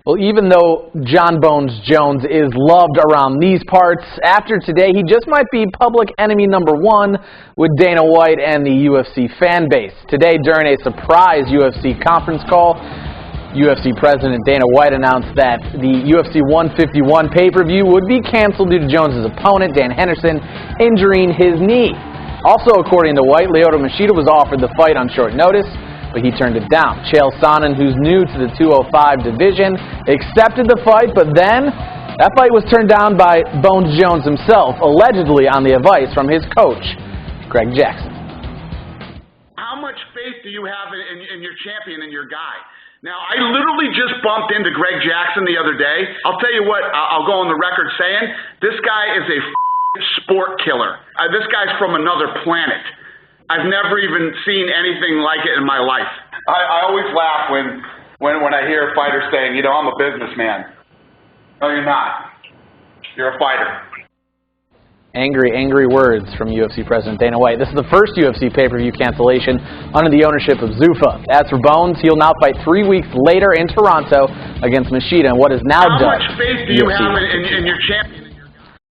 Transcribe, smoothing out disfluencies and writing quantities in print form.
Well, even though Jon Bones Jones is loved around these parts, after today he just might be public enemy number one with Dana White and the UFC fan base. Today, during a surprise UFC conference call, UFC President Dana White announced that the UFC 151 pay-per-view would be canceled due to Jones' opponent, Dan Henderson, injuring his knee. Also, according to White, Lyoto Machida was offered the fight on short notice, but he turned it down. Chael Sonnen, who's new to the 205 division, accepted the fight, but then that fight was turned down by Bones Jones himself, allegedly on the advice from his coach, Greg Jackson. How much faith do you have in your champion and your guy? Now, I literally just bumped into Greg Jackson the other day. I'll tell you what, I'll go on the record saying, this guy is a sport killer. This guy's from another planet. I've never even seen anything like it in my life. I always laugh when I hear fighters saying, you know, I'm a businessman. No, you're not. You're a fighter. Angry words from UFC President Dana White. This is the first UFC pay-per-view cancellation under the ownership of Zuffa. As for Bones, he'll now fight 3 weeks later in Toronto against Machida in what is now dubbed How much faith do you have in your champion?